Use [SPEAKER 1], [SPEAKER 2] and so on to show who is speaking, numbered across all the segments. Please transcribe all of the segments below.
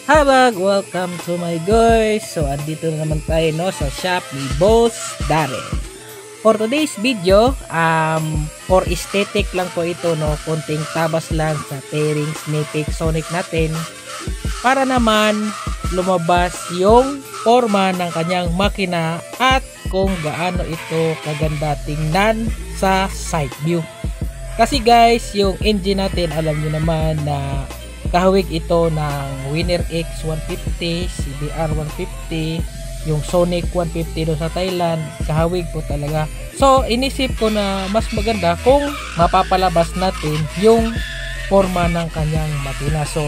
[SPEAKER 1] Habag, welcome to my guys. So andito na naman tayo sa shop ni Boss Darren. For today's video, for aesthetic lang po ito, konting tabas lang sa Teryx Mavic Sonic natin para naman lumabas yung forma ng kanyang makina at kung gaano ito kaganda tingnan sa side view. Kasi guys, yung engine natin, alam niyo naman na kahawig ito ng Winner X 150, CBR 150, yung Sonic 150 doon sa Thailand, kahawig po talaga. So inisip ko na mas maganda kung mapapalabas natin yung forma ng kanyang makina. So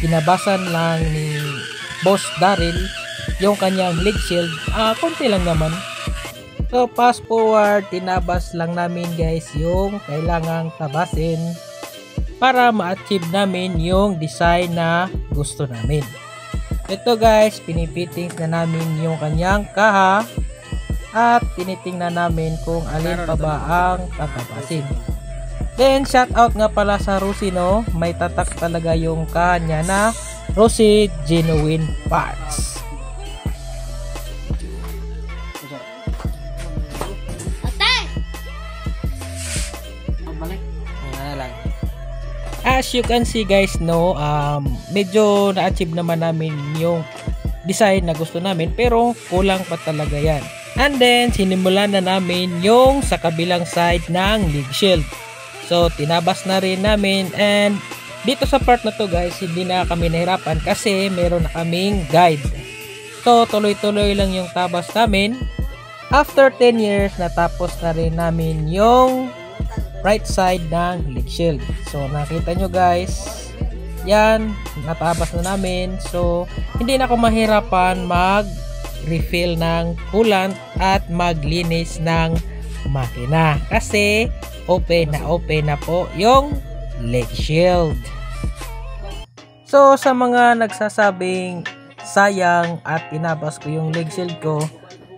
[SPEAKER 1] kinabasan lang ni Boss Daryl yung kanyang leg shield, konti lang naman. So fast forward, tinabas lang namin guys yung kailangang tabasin para ma-achieve namin yung design na gusto namin. Ito guys, pinipittings na namin yung kanyang kaha at tinitingnan namin kung alin pa ba ang tatabasin. Then shout out nga pala sa Rusi, may tatak talaga yung kaha niya na Rusi Genuine Parts. As you can see guys, medyo na-achieve naman namin yung design na gusto namin, pero kulang pa talaga yan. And then sinimulan na namin yung sa kabilang side ng leg shield. So tinabas na rin namin, and dito sa part na to guys, hindi na kami nahirapan kasi meron na kaming guide. So tuloy-tuloy lang yung tabas namin. After 10 years, natapos na rin namin yung right side ng leg shield. So nakita nyo guys, yan, natabas na namin. So hindi na ako mahirapan mag refill ng coolant at maglinis ng makina kasi open na po yung leg shield. So sa mga nagsasabing sayang at tinabas ko yung leg shield ko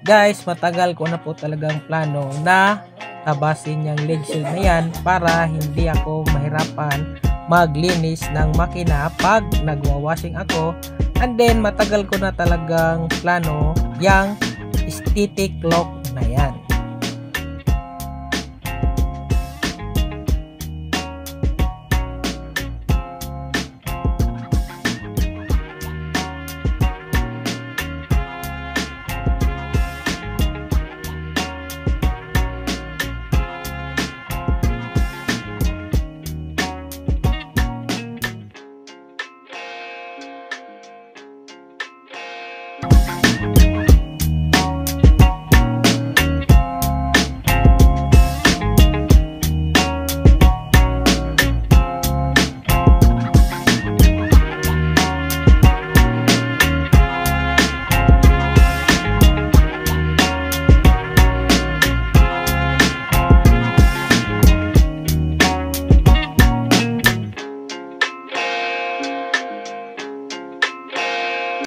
[SPEAKER 1] guys, matagal ko na po talagang plano na tabasin yung leg shield na yan para hindi ako mahirapan maglinis ng makina pag nagwa-washing ako. And then matagal ko na talagang plano yung aesthetic look na yan.